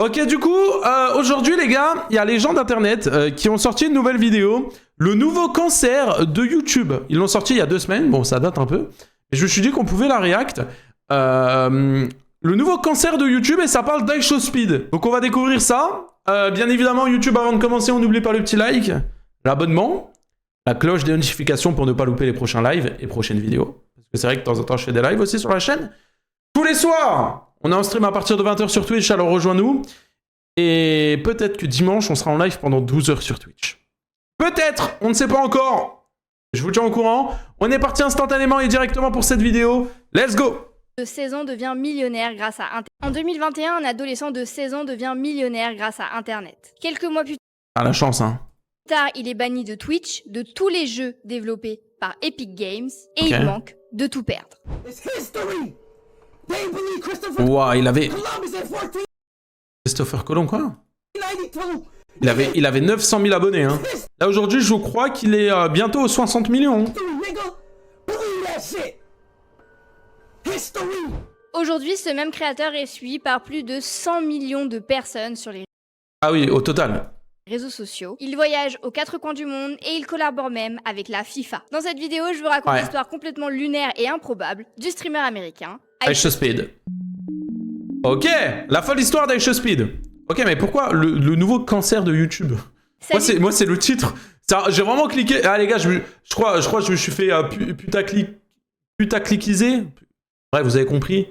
Ok, du coup, aujourd'hui les gars, il y a les gens d'internet qui ont sorti une nouvelle vidéo. Le nouveau cancer de YouTube. Ils l'ont sorti il y a 2 semaines, bon ça date un peu. Et je me suis dit qu'on pouvait la react. Le nouveau cancer de YouTube et ça parle d'iShowSpeed. Donc on va découvrir ça. Bien évidemment, YouTube, avant de commencer, on n'oublie pas le petit like, l'abonnement, la cloche des notifications pour ne pas louper les prochains lives et prochaines vidéos. Parce que c'est vrai que de temps en temps, je fais des lives aussi sur la chaîne. Tous les soirs, on est en stream à partir de 20h sur Twitch, alors rejoins-nous. Et peut-être que dimanche, on sera en live pendant 12h sur Twitch. Peut-être, on ne sait pas encore. Je vous tiens au courant. On est parti instantanément et directement pour cette vidéo. Let's go! De 16 ans devient millionnaire grâce à Internet. En 2021, un adolescent de 16 ans devient millionnaire grâce à Internet. Quelques mois plus Ah, la chance, hein. tard, il est banni de Twitch, de tous les jeux développés par Epic Games, et il manque de tout perdre. Ouah, il avait... Christopher Colomb, quoi? Il avait 900 000 abonnés, hein. Là, aujourd'hui, je crois qu'il est bientôt aux 60 millions. Aujourd'hui, ce même créateur est suivi par plus de 100 millions de personnes sur les Ah oui, au total. réseaux sociaux. Il voyage aux 4 coins du monde et il collabore même avec la FIFA. Dans cette vidéo, je vous raconte l'histoire complètement lunaire et improbable du streamer américain iShowSpeed. Ok, la folle histoire d'iShowSpeed. Ok, mais pourquoi le nouveau cancer de YouTube? Moi, c'est le titre. J'ai vraiment cliqué. Ah, les gars, je crois que je me suis fait putacliquiser. Ouais, vous avez compris.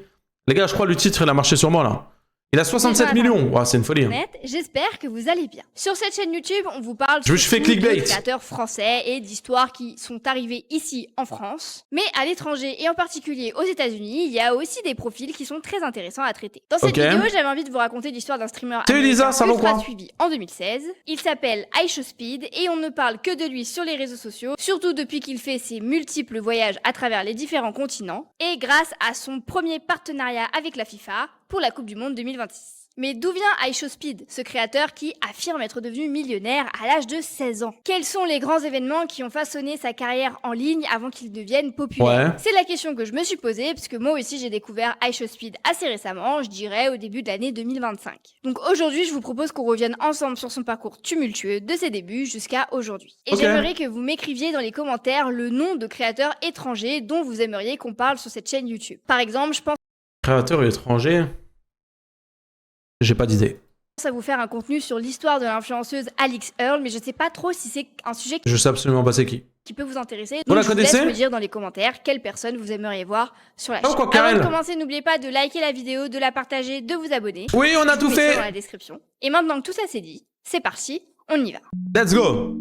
Les gars, je crois que le titre, il a marché sur moi, là. Il a 67 millions. Wow, c'est une folie. Hein. J'espère que vous allez bien. Sur cette chaîne YouTube, on vous parle de créateurs français et d'histoires qui sont arrivées ici en France. Mais à l'étranger et en particulier aux États-Unis, il y a aussi des profils qui sont très intéressants à traiter. Dans cette vidéo, j'avais envie de vous raconter l'histoire d'un streamer américain ultra suivi en 2016. Il s'appelle iShowSpeed et on ne parle que de lui sur les réseaux sociaux, surtout depuis qu'il fait ses multiples voyages à travers les différents continents et grâce à son premier partenariat avec la FIFA pour la Coupe du Monde 2026. Mais d'où vient iShowSpeed, ce créateur qui affirme être devenu millionnaire à l'âge de 16 ans? Quels sont les grands événements qui ont façonné sa carrière en ligne avant qu'il devienne populaire? C'est la question que je me suis posée, puisque moi aussi j'ai découvert iShowSpeed assez récemment, je dirais au début de l'année 2025. Donc aujourd'hui, je vous propose qu'on revienne ensemble sur son parcours tumultueux de ses débuts jusqu'à aujourd'hui. Et j'aimerais que vous m'écriviez dans les commentaires le nom de créateurs étrangers dont vous aimeriez qu'on parle sur cette chaîne YouTube. Par exemple, je pense créateur étranger. J'ai pas d'idée. À vous faire un contenu sur l'histoire de l'influenceuse Alix Earle, mais je sais pas trop si c'est un sujet je sais absolument pas c'est qui peut vous intéresser. Donc vous la je vous connaissez? laisse me dire dans les commentaires quelle personne vous aimeriez voir sur la chaîne. Avant de commencer, n'oubliez pas de liker la vidéo, de la partager, de vous abonner. Oui, on a tout fait dans la description. Et maintenant que tout ça c'est dit, c'est parti, on y va. Let's go.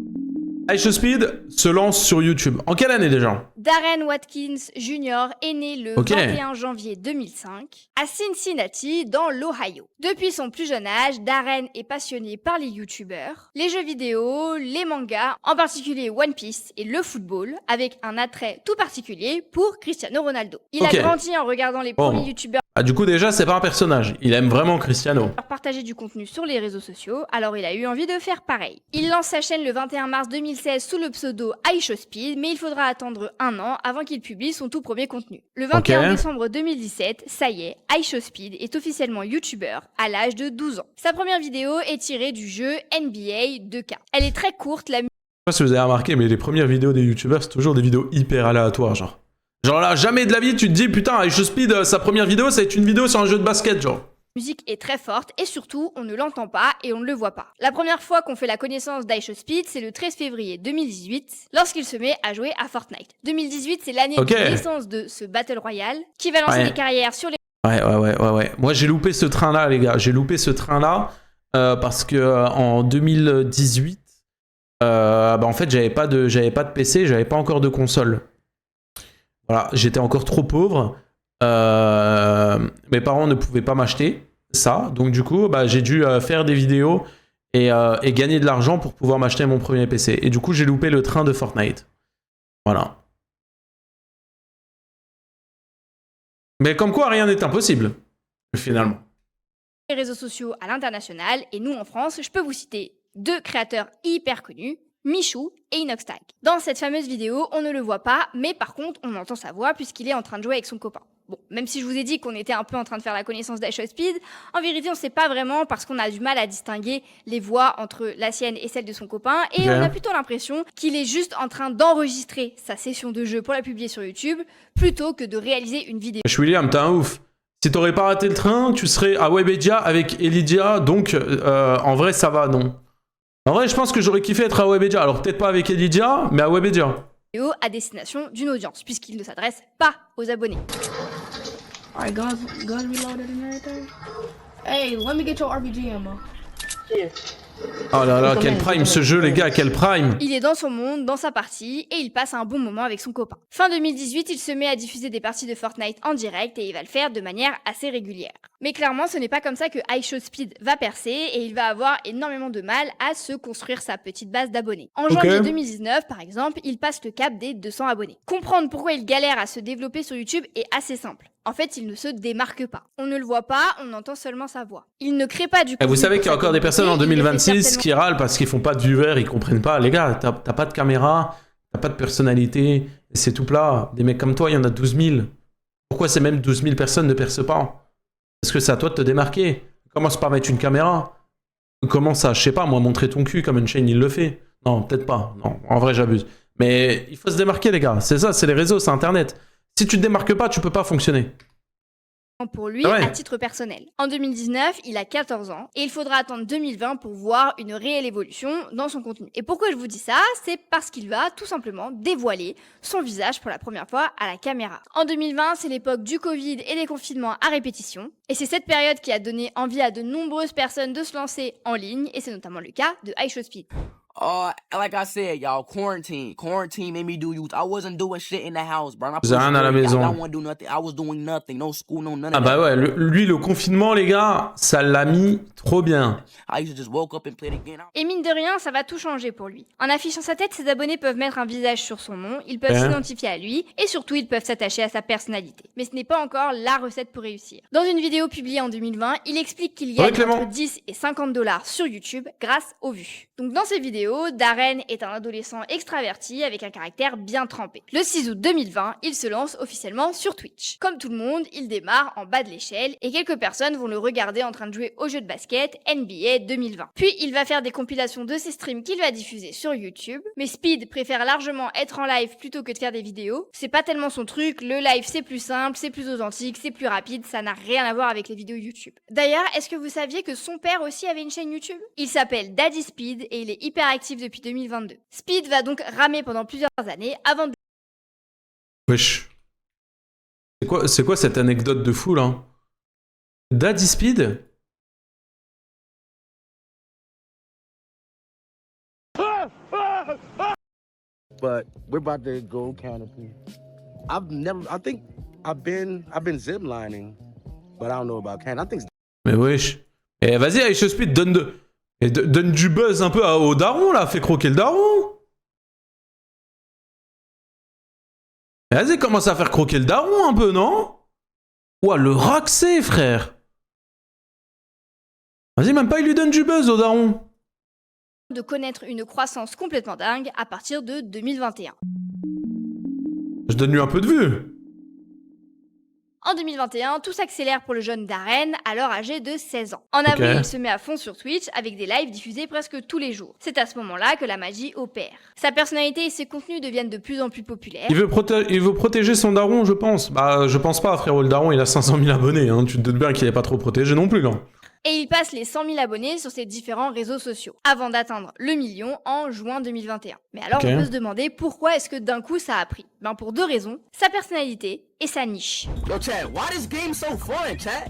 iShowSpeed se lance sur YouTube. En quelle année déjà? Darren Watkins Jr. est né le 21 janvier 2005 à Cincinnati, dans l'Ohio. Depuis son plus jeune âge, Darren est passionné par les YouTubeurs, les jeux vidéo, les mangas, en particulier One Piece et le football, avec un attrait tout particulier pour Cristiano Ronaldo. Il a grandi en regardant les premiers YouTubeurs. Ah, du coup, déjà, c'est pas un personnage. Il aime vraiment Cristiano. Partager du contenu sur les réseaux sociaux, alors il a eu envie de faire pareil. Il lance sa chaîne le 21 mars 2016 sous le pseudo iShowSpeed, mais il faudra attendre 1 an avant qu'il publie son tout premier contenu. Le 21 décembre 2017, ça y est, iShowSpeed est officiellement YouTuber à l'âge de 12 ans. Sa première vidéo est tirée du jeu NBA 2K. Elle est très courte, la... Je sais pas si vous avez remarqué, mais les premières vidéos des YouTubers, c'est toujours des vidéos hyper aléatoires, genre. Genre là, jamais de la vie, tu te dis, putain, iShowSpeed, sa première vidéo, ça va être une vidéo sur un jeu de basket, genre. La musique est très forte et surtout, on ne l'entend pas et on ne le voit pas. La première fois qu'on fait la connaissance d'iShowSpeed, c'est le 13 février 2018, lorsqu'il se met à jouer à Fortnite. 2018, c'est l'année de naissance de ce Battle Royale, qui va lancer des carrières sur les... Ouais. Moi, j'ai loupé ce train-là, les gars. J'ai loupé ce train-là parce que en 2018, en fait, j'avais pas de PC, j'avais pas encore de console. Voilà, j'étais encore trop pauvre. Mes parents ne pouvaient pas m'acheter ça. Donc du coup, j'ai dû faire des vidéos et gagner de l'argent pour pouvoir m'acheter mon premier PC. Et du coup, j'ai loupé le train de Fortnite. Voilà. Mais comme quoi, rien n'est impossible, finalement. Les réseaux sociaux à l'international, et nous en France, je peux vous citer 2 créateurs hyper connus, Michou et Inoxtag. Dans cette fameuse vidéo, on ne le voit pas, mais par contre, on entend sa voix puisqu'il est en train de jouer avec son copain. Bon, même si je vous ai dit qu'on était un peu en train de faire la connaissance d'IShowSpeed, en vérité on sait pas vraiment parce qu'on a du mal à distinguer les voix entre la sienne et celle de son copain, et on a plutôt l'impression qu'il est juste en train d'enregistrer sa session de jeu pour la publier sur YouTube, plutôt que de réaliser une vidéo. William, t'es un ouf. Si t'aurais pas raté le train, tu serais à Webedia avec Elydia, donc en vrai ça va, non. En vrai je pense que j'aurais kiffé être à Webedia, alors peut-être pas avec Elydia, mais à Webedia. À destination d'une audience, puisqu'il ne s'adresse pas aux abonnés. Alright, guns reloaded and everything. Hey, let me get your RPG ammo. Yeah. Oh là là, quel prime ce jeu les gars, quel prime. Il est dans son monde, dans sa partie, et il passe un bon moment avec son copain. Fin 2018, il se met à diffuser des parties de Fortnite en direct, et il va le faire de manière assez régulière. Mais clairement, ce n'est pas comme ça que iShowSpeed va percer, et il va avoir énormément de mal à se construire sa petite base d'abonnés. En janvier 2019, par exemple, il passe le cap des 200 abonnés. Comprendre pourquoi il galère à se développer sur YouTube est assez simple. En fait, il ne se démarque pas. On ne le voit pas, on entend seulement sa voix. Il ne crée pas du coup. Vous savez qu'il y a encore des personnes en 2026 qui râlent parce qu'ils font pas de viewers, ils comprennent pas. Les gars, t'as pas de caméra, t'as pas de personnalité, c'est tout plat. Des mecs comme toi, il y en a 12 000. Pourquoi ces mêmes 12 000 personnes ne percent pas? Parce que c'est à toi de te démarquer. Commence par mettre une caméra. Commence à, je sais pas, moi, montrer ton cul comme Unchained il le fait. Non, peut-être pas. Non, en vrai, j'abuse. Mais il faut se démarquer, les gars. C'est ça, c'est les réseaux, c'est Internet. Si tu te démarques pas, tu peux pas fonctionner. Pour lui, à titre personnel. En 2019, il a 14 ans et il faudra attendre 2020 pour voir une réelle évolution dans son contenu. Et pourquoi je vous dis ça? C'est parce qu'il va tout simplement dévoiler son visage pour la première fois à la caméra. En 2020, c'est l'époque du Covid et des confinements à répétition. Et c'est cette période qui a donné envie à de nombreuses personnes de se lancer en ligne, et c'est notamment le cas de iShowSpeed. Like I said, y'all, quarantine made me do youth. I wasn't doing shit in the house, bro. Vous avez rien à la maison. I wasn't do nothing. I was doing nothing. No school, no nothing. Ah bah ouais, lui, le confinement, les gars, ça l'a mis trop bien. I used to just woke up and play the game. Et mine de rien, ça va tout changer pour lui. En affichant sa tête, ses abonnés peuvent mettre un visage sur son nom, ils peuvent s'identifier à lui, et surtout, ils peuvent s'attacher à sa personnalité. Mais ce n'est pas encore la recette pour réussir. Dans une vidéo publiée en 2020, il explique qu'il gagne entre 10 et 50 $ sur YouTube grâce aux vues. Donc dans ces vidéos, Darren est un adolescent extraverti avec un caractère bien trempé. Le 6 août 2020, il se lance officiellement sur Twitch. Comme tout le monde, il démarre en bas de l'échelle et quelques personnes vont le regarder en train de jouer au jeu de basket NBA 2020. Puis il va faire des compilations de ses streams qu'il va diffuser sur YouTube. Mais Speed préfère largement être en live plutôt que de faire des vidéos. C'est pas tellement son truc, le live c'est plus simple, c'est plus authentique, c'est plus rapide, ça n'a rien à voir avec les vidéos YouTube. D'ailleurs, est-ce que vous saviez que son père aussi avait une chaîne YouTube? Il s'appelle Daddy Speed et il est hyper actif depuis 2022. Speed va donc ramer pendant plusieurs années avant de... Wesh. C'est quoi cette anecdote de fou là? Daddy Speed? But we're about to go canopy. I think I've been ziplining, but I don't know about canopy. I think. Mais wesh. Eh vas-y, iShowSpeed, donne du buzz un peu au daron là, fais croquer le daron. Vas-y, commence à faire croquer le daron un peu, non? Ouah, le raxé, frère. Vas-y, même pas il lui donne du buzz au daron. De connaître une croissance complètement dingue à partir de 2021. Je donne lui un peu de vue. En 2021, tout s'accélère pour le jeune Darren, alors âgé de 16 ans. En avril, il se met à fond sur Twitch avec des lives diffusés presque tous les jours. C'est à ce moment-là que la magie opère. Sa personnalité et ses contenus deviennent de plus en plus populaires. Il veut protéger son daron, je pense. Bah, je pense pas, frérot. Le daron, il a 500 000 abonnés. Hein. Tu te doutes bien qu'il est pas trop protégé non plus, là. Et il passe les 100 000 abonnés sur ses différents réseaux sociaux, avant d'atteindre le million en juin 2021. Mais alors on peut se demander pourquoi est-ce que d'un coup ça a pris? Ben pour deux raisons, sa personnalité et sa niche. Yo, chat, why this game so fun, chat?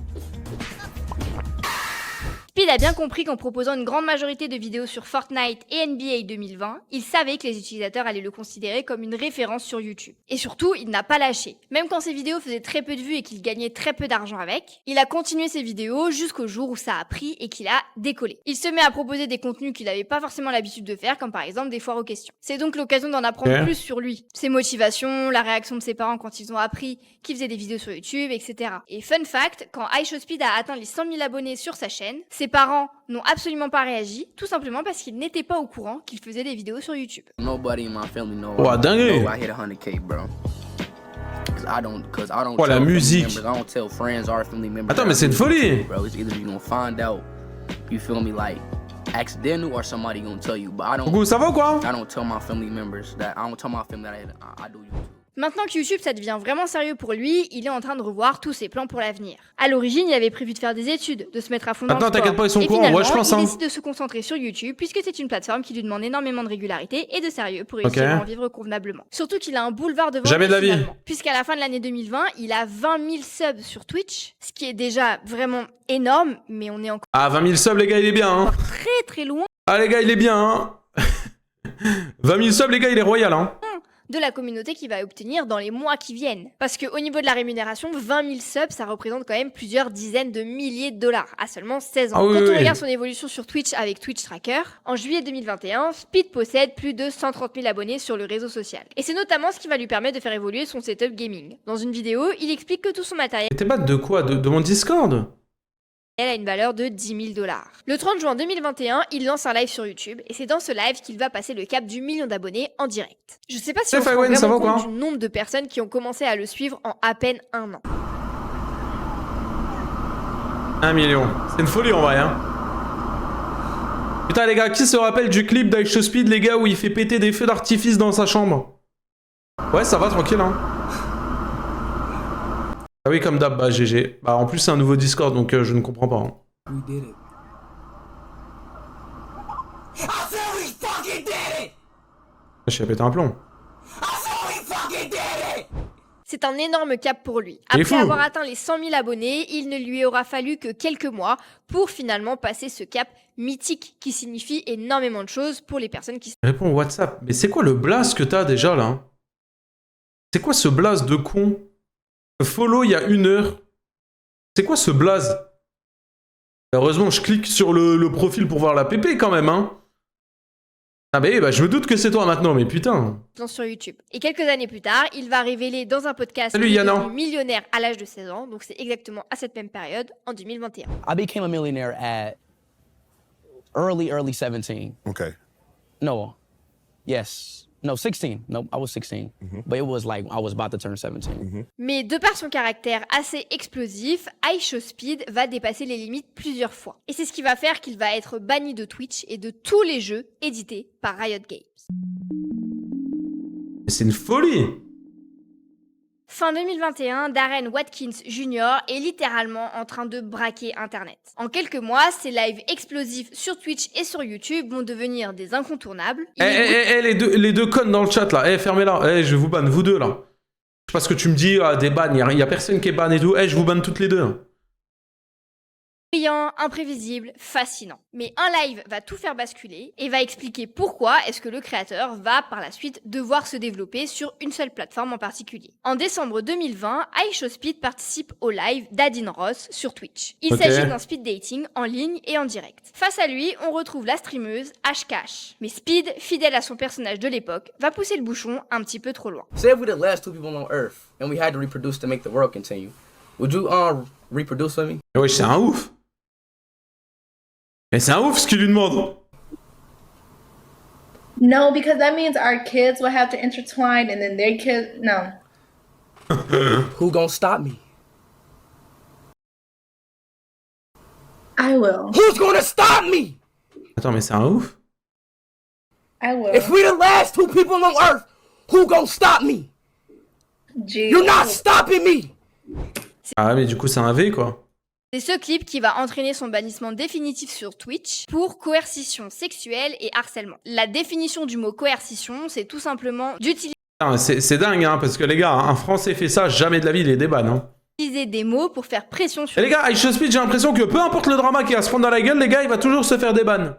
Speed a bien compris qu'en proposant une grande majorité de vidéos sur Fortnite et NBA 2020, il savait que les utilisateurs allaient le considérer comme une référence sur YouTube. Et surtout, il n'a pas lâché. Même quand ses vidéos faisaient très peu de vues et qu'il gagnait très peu d'argent avec, il a continué ses vidéos jusqu'au jour où ça a pris et qu'il a décollé. Il se met à proposer des contenus qu'il n'avait pas forcément l'habitude de faire, comme par exemple des foires aux questions. C'est donc l'occasion d'en apprendre plus sur lui, ses motivations, la réaction de ses parents quand ils ont appris qu'il faisait des vidéos sur YouTube, etc. Et fun fact, quand iShowSpeed a atteint les 100 000 abonnés sur sa chaîne, ses parents n'ont absolument pas réagi, tout simplement parce qu'ils n'étaient pas au courant qu'il faisait des vidéos sur YouTube. Nobody in my family knows. Oh, dingue. I hit 100K, bro. I don't Oh, la tell family musique. members. I don't tell friends or family members. Attends, that mais I c'est une do folie. YouTube, bro. It's either you gonna find out, you feel me, like accidental, or somebody gonna tell you. But I Coucou, ça va ou quoi? don't tell my family members that I don't tell my family that I do YouTube. Maintenant que YouTube ça devient vraiment sérieux pour lui, il est en train de revoir tous ses plans pour l'avenir. À l'origine, il avait prévu de faire des études, de se mettre à fond dans le Attends, sport. t'inquiète pas, ils sont Et courants, finalement, ouais, je pense, il hein. décide de se concentrer sur YouTube puisque c'est une plateforme qui lui demande énormément de régularité et de sérieux pour réussir Ok. à en vivre convenablement. Surtout qu'il a un boulevard devant Jamais lui de la vie. finalement. Puisqu'à la fin de l'année 2020, il a 20 000 subs sur Twitch, ce qui est déjà vraiment énorme, mais on est encore Ah, 20 000 subs, les gars, il est bien, hein. très très loin Ah, les gars, il est bien, hein. 20 000 subs, les gars, il est royal, hein. de la communauté qu'il va obtenir dans les mois qui viennent. Parce qu'au niveau de la rémunération, 20 000 subs, ça représente quand même plusieurs dizaines de milliers de dollars à seulement 16 ans. Ah oui, Quand oui, on oui. regarde son évolution sur Twitch avec Twitch Tracker, en juillet 2021, Speed possède plus de 130 000 abonnés sur le réseau social. Et c'est notamment ce qui va lui permettre de faire évoluer son setup gaming. Dans une vidéo, il explique que tout son matériel T'es pas de quoi? De mon Discord? a une valeur de 10 000 dollars. Le 30 juin 2021, il lance un live sur YouTube et c'est dans ce live qu'il va passer le cap du million d'abonnés en direct. Je sais pas si on se rend Fawen, ça vraiment va ou compte quoi du nombre de personnes qui ont commencé à le suivre en à peine un an. 1 million. C'est une folie en vrai, hein. Putain, les gars, qui se rappelle du clip d'Aisho Speed, les gars, où il fait péter des feux d'artifice dans sa chambre? Ouais, ça va, tranquille, hein. Ah oui, comme d'hab, bah GG. Bah en plus, c'est un nouveau Discord, donc je ne comprends pas. Hein. We did it. I said we fucking did it. Je suis à péter un plomb. I said we fucking did it. C'est un énorme cap pour lui. Il est Après fou. avoir atteint les 100 000 abonnés, il ne lui aura fallu que quelques mois pour finalement passer ce cap mythique qui signifie énormément de choses pour les personnes qui Réponds au WhatsApp. Mais c'est quoi le blaze que t'as déjà là? C'est quoi ce blaze de con? Follow il y a 1 heure. C'est quoi ce blaze? Heureusement, je clique sur le profil pour voir la PP quand même, hein. Ah bah je me doute que c'est toi maintenant, mais putain. sont sur YouTube. Et quelques années plus tard, il va révéler dans un podcast Salut, qu'il est Yana. devenu millionnaire à l'âge de 16 ans, donc c'est exactement à cette même période, en 2021. I became a millionaire at early 17. Okay. No, yes. No, 16. No, I was 16. But it was like I was about to turn 17. Mais de par son caractère assez explosif, Aisho Speed va dépasser les limites plusieurs fois. Et c'est ce qui va faire qu'il va être banni de Twitch et de tous les jeux édités par Riot Games. Mais c'est une folie. Fin 2021, Darren Watkins Jr. est littéralement en train de braquer Internet. En quelques mois, ses lives explosifs sur Twitch et sur YouTube vont devenir des incontournables. Les deux connes dans le chat là, fermez-la, je vous banne, vous deux là. Parce que tu me dis, des bans, y a personne qui est ban et tout, je vous banne toutes les deux. Brillant, imprévisible, fascinant. Mais un live va tout faire basculer et va expliquer pourquoi est-ce que le créateur va par la suite devoir se développer sur une seule plateforme en particulier. En décembre 2020, Aisho Speed participe au live d'Adin Ross sur Twitch. Il Ok. s'agit d'un speed dating en ligne et en direct. Face à lui, on retrouve la streameuse Ashcash. Mais Speed, fidèle à son personnage de l'époque, va pousser le bouchon un petit peu trop loin. Say if we the last 2 people on Earth and we had to reproduce to make the world continue, would you reproduce with me? Mais wesh, c'est un ouf. Mais c'est un ouf ce qu'il lui demande. No, because that means our kids will have to intertwine and then their kids. No. Who gonna stop me? I will. Who's gonna stop me? Attends, mais c'est un ouf. I will. If we the last 2 people on Earth, who gonna stop me? Gee. You're not stopping me. Ah mais du coup c'est un V quoi. C'est ce clip qui va entraîner son bannissement définitif sur Twitch pour coercition sexuelle et harcèlement. La définition du mot coercition, c'est tout simplement d'utiliser Putain, c'est dingue hein, parce que les gars, un Français fait ça, jamais de la vie il est déban hein. des mots pour faire pression sur Et les gars, Aisho Speed, j'ai l'impression que peu importe le drama qui va se prendre dans la gueule, les gars, il va toujours se faire déban.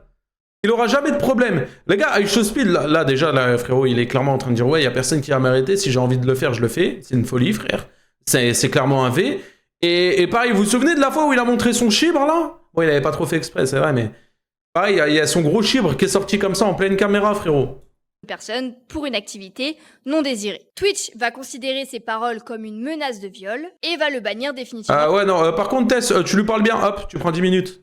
Il aura jamais de problème. Les gars, Aisho Speed, là déjà, là, frérot, il est clairement en train de dire ouais, y a personne qui va m'arrêter, si j'ai envie de le faire, je le fais. C'est une folie, frère. C'est clairement un V. Et pareil, vous vous souvenez de la fois où il a montré son chibre, là? Bon, il avait pas trop fait exprès, c'est vrai, mais... Pareil, il y a son gros chibre qui est sorti comme ça, en pleine caméra, frérot. une personne pour une activité non désirée. Twitch va considérer ces paroles comme une menace de viol et va le bannir définitivement. Ah ouais, non, par contre, Tess, tu lui parles bien, hop, tu prends 10 minutes.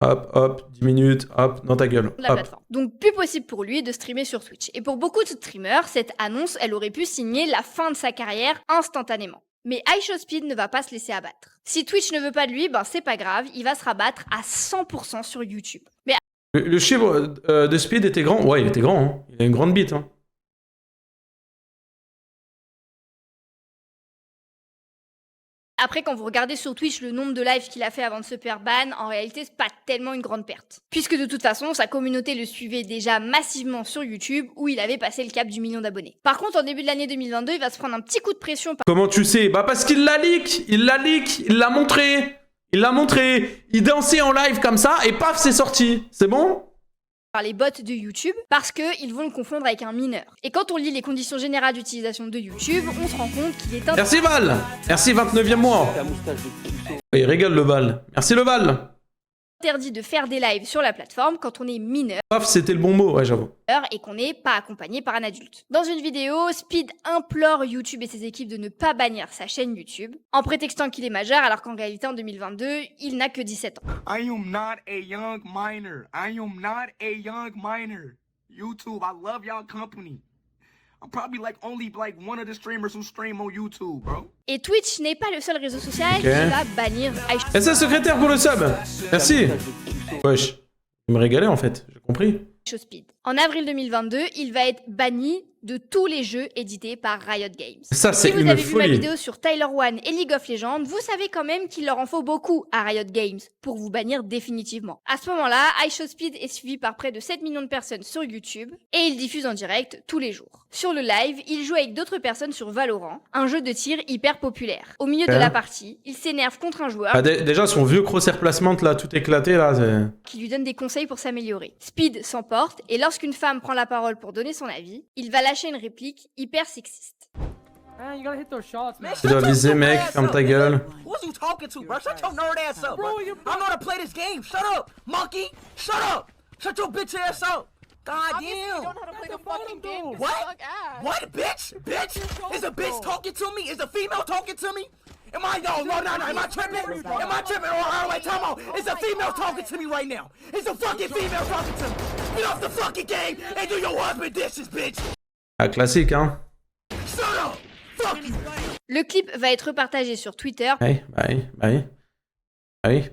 Hop, hop, 10 minutes, hop, dans ta gueule. de la Hop. plateforme. Donc plus possible pour lui de streamer sur Twitch. Et pour beaucoup de streamers, cette annonce, elle aurait pu signer la fin de sa carrière instantanément. Mais iShowSpeed ne va pas se laisser abattre. Si Twitch ne veut pas de lui, ben c'est pas grave, il va se rabattre à 100% sur YouTube. Mais Le chiffre de Speed était grand. Ouais, il était grand. Hein. Il a une grande bite. Hein. après, quand vous regardez sur Twitch le nombre de lives qu'il a fait avant de se faire ban, en réalité, c'est pas tellement une grande perte. Puisque de toute façon, sa communauté le suivait déjà massivement sur YouTube, où il avait passé le cap du 1 million d'abonnés. Par contre, en début de l'année 2022, il va se prendre un petit coup de pression par Comment tu sais? Bah parce qu'il l'a leak. Il l'a leak. Il l'a montré. Il l'a montré. Il dansait en live comme ça et paf, c'est sorti. C'est bon? les bots de YouTube, parce qu'ils vont le confondre avec un mineur. Et quand on lit les conditions générales d'utilisation de YouTube, on se rend compte qu'il est Merci Val. Merci 29e mois. Il régale le Val. Merci le Val. interdit de faire des lives sur la plateforme quand on est mineur Paf, c'était le bon mot, ouais, j'avoue. et qu'on n'est pas accompagné par un adulte. Dans une vidéo, Speed implore YouTube et ses équipes de ne pas bannir sa chaîne YouTube, en prétextant qu'il est majeur alors qu'en réalité en 2022, il n'a que 17 ans. I am not a young minor. I am not a young minor. YouTube, I love y'all company. I'm probably only one of the streamers who stream on YouTube, bro. Et Twitch n'est pas le seul réseau social qui va bannir Et c'est secrétaire pour le sub. Merci. Wesh. Il me régalait en fait, j'ai compris. iShowSpeed. En avril 2022, il va être banni de tous les jeux édités par Riot Games. Ça, c'est si vous une avez vu ma folie. vidéo sur Tyler One et League of Legends, vous savez quand même qu'il leur en faut beaucoup à Riot Games pour vous bannir définitivement. À ce moment-là, iShowSpeed est suivi par près de 7 millions de personnes sur YouTube et il diffuse en direct tous les jours. Sur le live, il joue avec d'autres personnes sur Valorant, un jeu de tir hyper populaire. Au milieu de la partie, il s'énerve contre un joueur Ah, déjà, son vieux crosshair placement là, tout éclaté là. qui lui donne des conseils pour s'améliorer. Speed s'emporte et lorsqu'une femme prend la parole pour donner son avis, il va lâcher une réplique hyper sexiste. Man, you gotta hit those shots, man. Tu dois viser, mec, ferme ta gueule. Who's you talking to, bro? Shut your nerd ass up, bro. I know how to play this game. Shut up, monkey. Shut up. Shut your bitch ass up. God damn. What? What, bitch? Bitch? Is a bitch talking to me? Is a female talking to me? Am I no? Am I tripping? Am I tripping? Oh, wait, time out. Is a female talking to me right now? Is a fucking female talking to me? Get off the fucking game and do your husband dishes, bitch. Ah, classique, hein. Shut up. Fuck you. Le clip va être partagé sur Twitter Oui,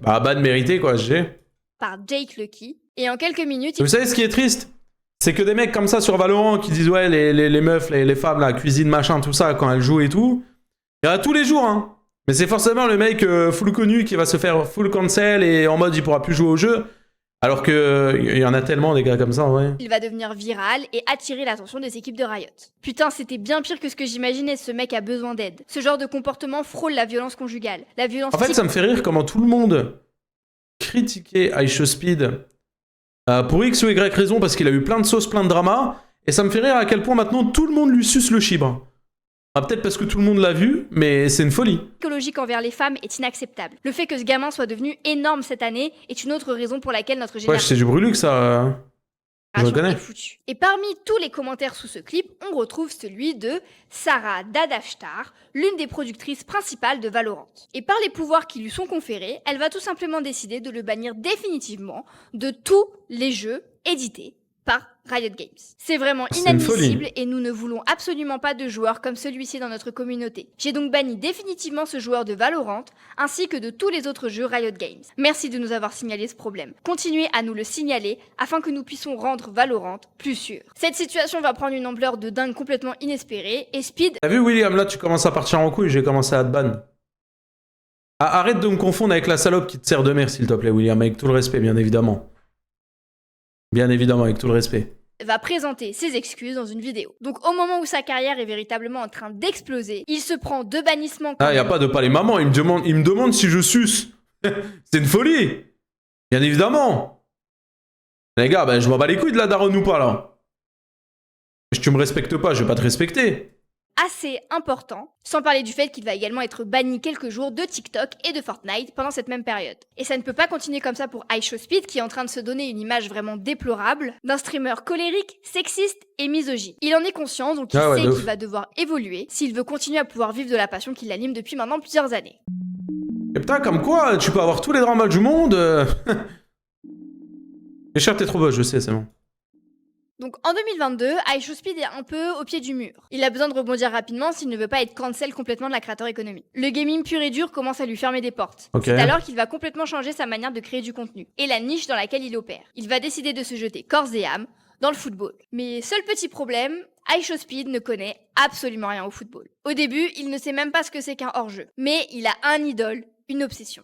bah, ban mérité, quoi, GG. par Jake Lucky et en quelques minutes, Vous savez ce qui est triste? C'est que des mecs comme ça sur Valorant qui disent ouais, les meufs, les femmes, la cuisine, machin, tout ça, quand elles jouent et tout. Il y en a tous les jours, hein. Mais c'est forcément le mec full connu qui va se faire full cancel et en mode il pourra plus jouer au jeu. Alors que il y en a tellement des gars comme ça, ouais. il va devenir viral et attirer l'attention des équipes de Riot. Putain, c'était bien pire que ce que j'imaginais, ce mec a besoin d'aide. Ce genre de comportement frôle la violence conjugale. La violence En fait, ça me fait rire comment tout le monde critiquait iShowSpeed pour X ou Y raison parce qu'il a eu plein de sauces, plein de dramas. Et ça me fait rire à quel point maintenant tout le monde lui suce le chibre. Ah, peut-être parce que tout le monde l'a vu, mais c'est une folie. psychologique envers les femmes est inacceptable. Le fait que ce gamin soit devenu énorme cette année est une autre raison pour laquelle notre Ouais, génération c'est du brûlux ça. Je reconnais. est foutue. Et parmi tous les commentaires sous ce clip, on retrouve celui de Sarah Dadashtar, l'une des productrices principales de Valorant. Et par les pouvoirs qui lui sont conférés, elle va tout simplement décider de le bannir définitivement de tous les jeux édités par Riot Games. C'est vraiment C'est une inadmissible folie. et nous ne voulons absolument pas de joueurs comme celui-ci dans notre communauté. J'ai donc banni définitivement ce joueur de Valorant ainsi que de tous les autres jeux Riot Games. Merci de nous avoir signalé ce problème. Continuez à nous le signaler afin que nous puissions rendre Valorant plus sûr. Cette situation va prendre une ampleur de dingue complètement inespérée et Speed T'as vu William, là tu commences à partir en couille, j'ai commencé à te ban. Ah, arrête de me confondre avec la salope qui te sert de mère s'il te plaît William, avec tout le respect bien évidemment. Bien évidemment, avec tout le respect. va présenter ses excuses dans une vidéo. Donc au moment où sa carrière est véritablement en train d'exploser, il se prend 2 bannissements. Ah, y a pas de pas les mamans, il me demande si je suce. C'est une folie. Bien évidemment. Les gars, ben je m'en bats les couilles de la daronne ou pas là. Si tu me respectes pas, je vais pas te respecter. Assez important, sans parler du fait qu'il va également être banni quelques jours de TikTok et de Fortnite pendant cette même période. Et ça ne peut pas continuer comme ça pour iShowSpeed qui est en train de se donner une image vraiment déplorable d'un streamer colérique, sexiste et misogyne. Il en est conscient donc il sait qu'il va devoir évoluer s'il veut continuer à pouvoir vivre de la passion qui l'anime depuis maintenant plusieurs années. Et putain, comme quoi, tu peux avoir tous les dramas du monde. Richard, t'es trop beau, je sais, c'est bon. Donc en 2022, iShowSpeed est un peu au pied du mur. Il a besoin de rebondir rapidement s'il ne veut pas être cancel complètement de la creator economy. Le gaming pur et dur commence à lui fermer des portes. Ok. C'est alors qu'il va complètement changer sa manière de créer du contenu et la niche dans laquelle il opère. Il va décider de se jeter corps et âme dans le football. Mais seul petit problème, iShowSpeed ne connaît absolument rien au football. Au début, il ne sait même pas ce que c'est qu'un hors-jeu. Mais il a un idole, une obsession.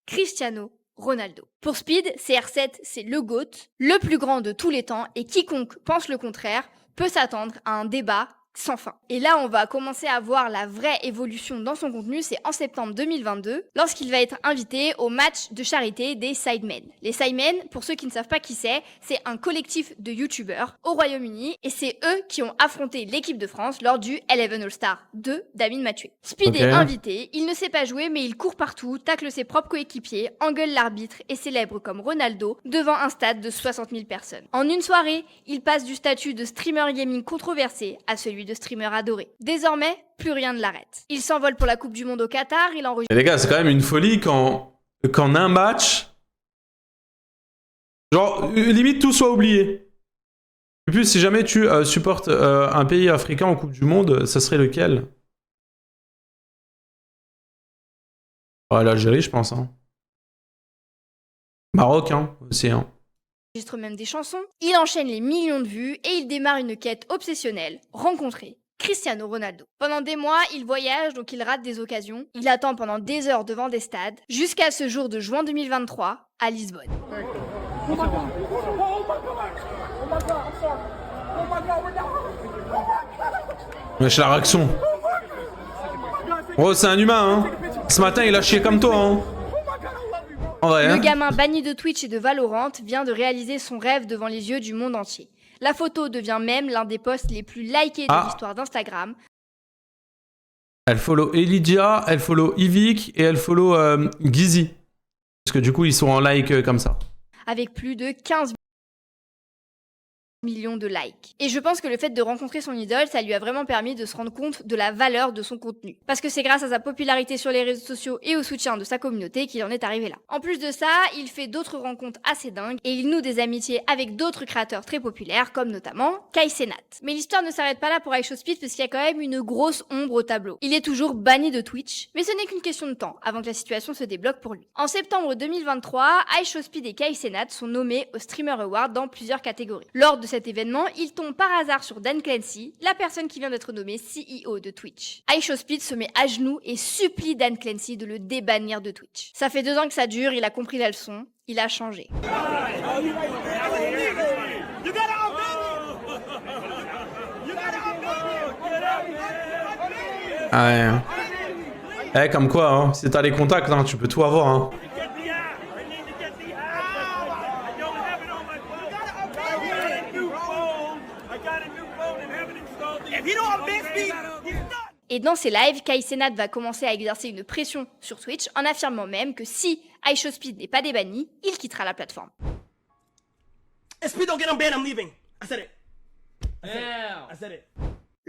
Cristiano Ronaldo. Pour Speed, CR7, c'est le GOAT, le plus grand de tous les temps, et quiconque pense le contraire peut s'attendre à un débat sans fin. Et là, on va commencer à voir la vraie évolution dans son contenu, c'est en septembre 2022, lorsqu'il va être invité au match de charité des Sidemen. Les Sidemen, pour ceux qui ne savent pas qui c'est un collectif de youtubeurs au Royaume-Uni, et c'est eux qui ont affronté l'équipe de France lors du 11 All-Star de David Mathieu. Speed est invité, il ne sait pas jouer, mais il court partout, tacle ses propres coéquipiers, engueule l'arbitre et célèbre comme Ronaldo devant un stade de 60 000 personnes. En une soirée, il passe du statut de streamer gaming controversé à celui de streamer adoré. Désormais, plus rien ne l'arrête. Il s'envole pour la Coupe du Monde au Qatar, il enregistre... Et les gars, c'est quand même une folie quand un match... Genre, limite tout soit oublié. Et puis si jamais tu supportes un pays africain en Coupe du Monde, ça serait lequel? Ouais, l'Algérie, je pense. Hein. Maroc, hein, aussi. Hein. Il enregistre même des chansons, il enchaîne les millions de vues et il démarre une quête obsessionnelle, rencontrer Cristiano Ronaldo. Pendant des mois, il voyage, donc il rate des occasions. Il attend pendant des heures devant des stades, jusqu'à ce jour de juin 2023, à Lisbonne. Wesh, la réaction. Oh, c'est un humain, hein. Ce matin, il a chié comme toi, hein. En vrai, Le hein. gamin banni de Twitch et de Valorant vient de réaliser son rêve devant les yeux du monde entier. La photo devient même l'un des posts les plus likés de l'histoire d'Instagram. Elle follow Elydia, elle follow Yvick et elle follow Gizzy. Parce que du coup, ils sont en like comme ça. Avec plus de 15 millions de likes. Et je pense que le fait de rencontrer son idole, ça lui a vraiment permis de se rendre compte de la valeur de son contenu. Parce que c'est grâce à sa popularité sur les réseaux sociaux et au soutien de sa communauté qu'il en est arrivé là. En plus de ça, il fait d'autres rencontres assez dingues et il noue des amitiés avec d'autres créateurs très populaires, comme notamment Kai Cenat. Mais l'histoire ne s'arrête pas là pour iShowSpeed parce qu'il y a quand même une grosse ombre au tableau. Il est toujours banni de Twitch, mais ce n'est qu'une question de temps avant que la situation se débloque pour lui. En septembre 2023, iShowSpeed et Kai Cenat sont nommés au Streamer Award dans plusieurs catégories. Lors de cet événement, il tombe par hasard sur Dan Clancy, la personne qui vient d'être nommée CEO de Twitch. iShowSpeed se met à genoux et supplie Dan Clancy de le débannir de Twitch. Ça fait 2 ans que ça dure, il a compris la leçon, il a changé. Ah ouais. Eh, comme quoi, hein. Si t'as les contacts, hein, tu peux tout avoir, hein. Et dans ses lives, Kai Cenat va commencer à exercer une pression sur Twitch en affirmant même que si iShowSpeed n'est pas débanni, il quittera la plateforme.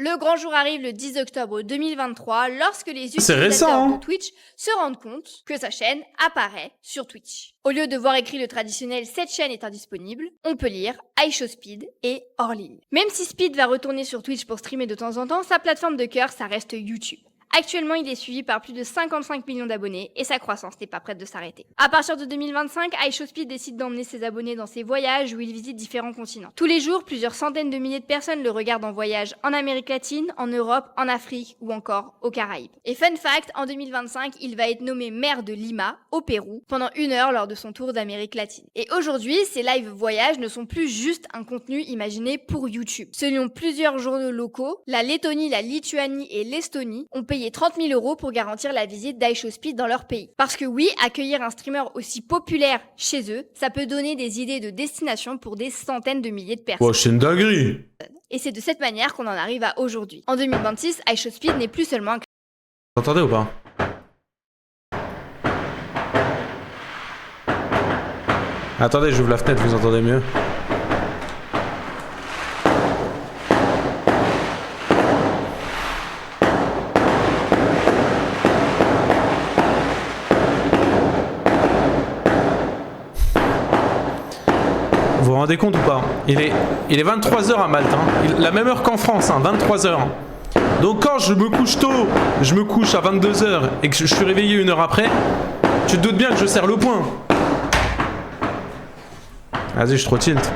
Le grand jour arrive le 10 octobre 2023 lorsque les utilisateurs de Twitch se rendent compte que sa chaîne apparaît sur Twitch. Au lieu de voir écrit le traditionnel « Cette chaîne est indisponible », on peut lire iShowSpeed et hors ligne. Même si Speed va retourner sur Twitch pour streamer de temps en temps, sa plateforme de cœur, ça reste YouTube. Actuellement, il est suivi par plus de 55 millions d'abonnés et sa croissance n'est pas prête de s'arrêter. À partir de 2025, iShowSpeed décide d'emmener ses abonnés dans ses voyages où il visite différents continents. Tous les jours, plusieurs centaines de milliers de personnes le regardent en voyage en Amérique latine, en Europe, en Afrique ou encore aux Caraïbes. Et fun fact, en 2025, il va être nommé maire de Lima, au Pérou, pendant 1 heure lors de son tour d'Amérique latine. Et aujourd'hui, ces live voyages ne sont plus juste un contenu imaginé pour YouTube. Selon plusieurs journaux locaux, la Lettonie, la Lituanie et l'Estonie ont payé 30 000 € pour garantir la visite d'iShowSpeed dans leur pays. Parce que oui, accueillir un streamer aussi populaire chez eux, ça peut donner des idées de destination pour des centaines de milliers de personnes. Oh, c'est une dinguerie. Et c'est de cette manière qu'on en arrive à aujourd'hui. En 2026, iShowSpeed n'est plus seulement un... Vous entendez ou pas? Attendez, j'ouvre la fenêtre, vous entendez mieux? vous rendez compte ou pas? Il est 23h à Malte, hein. La même heure qu'en France, hein, 23h. Donc quand je me couche tôt, je me couche à 22h et que je suis réveillé 1 heure après, tu te doutes bien que je serre le poing. Vas-y, je suis trop tilt.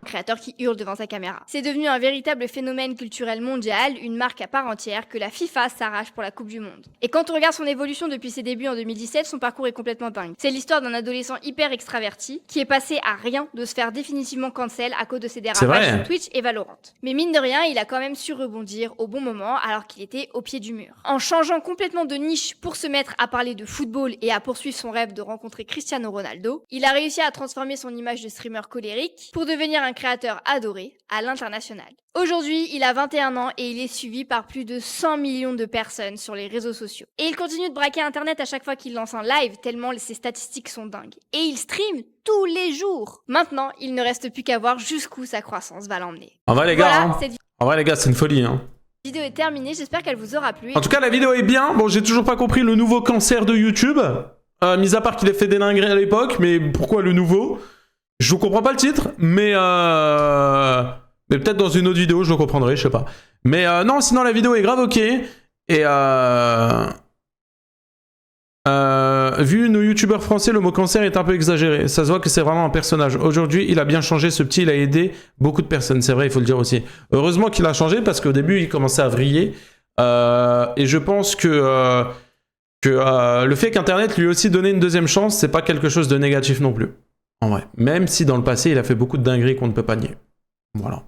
Créateur qui hurle devant sa caméra. C'est devenu un véritable phénomène culturel mondial, une marque à part entière que la FIFA s'arrache pour la Coupe du Monde. Et quand on regarde son évolution depuis ses débuts en 2017, son parcours est complètement dingue. C'est l'histoire d'un adolescent hyper extraverti qui est passé à rien de se faire définitivement cancel à cause de ses dérapages sur Twitch et Valorant. Mais mine de rien, il a quand même su rebondir au bon moment alors qu'il était au pied du mur. En changeant complètement de niche pour se mettre à parler de football et à poursuivre son rêve de rencontrer Cristiano Ronaldo, il a réussi à transformer son image de streamer colérique pour devenir un créateur adoré à l'international. Aujourd'hui, il a 21 ans et il est suivi par plus de 100 millions de personnes sur les réseaux sociaux. Et il continue de braquer internet à chaque fois qu'il lance un live, tellement ses statistiques sont dingues. Et il stream tous les jours. Maintenant, il ne reste plus qu'à voir jusqu'où sa croissance va l'emmener. En vrai les gars, voilà, c'est une folie. Hein. La vidéo est terminée, j'espère qu'elle vous aura plu. En tout cas, la vidéo est bien. Bon, j'ai toujours pas compris le nouveau cancer de YouTube. Mis à part qu'il ait fait des dingueries à l'époque, mais pourquoi le nouveau? Je comprends pas le titre, mais peut-être dans une autre vidéo, je le comprendrai, je sais pas. Mais non, sinon la vidéo est grave ok. Et vu nos youtubeurs français, le mot cancer est un peu exagéré. Ça se voit que c'est vraiment un personnage. Aujourd'hui, il a bien changé, ce petit, il a aidé beaucoup de personnes. C'est vrai, il faut le dire aussi. Heureusement qu'il a changé parce qu'au début, il commençait à vriller. Et je pense que le fait qu'Internet lui aussi donné une deuxième chance, c'est pas quelque chose de négatif non plus. En vrai. Même si dans le passé, il a fait beaucoup de dingueries qu'on ne peut pas nier. Voilà.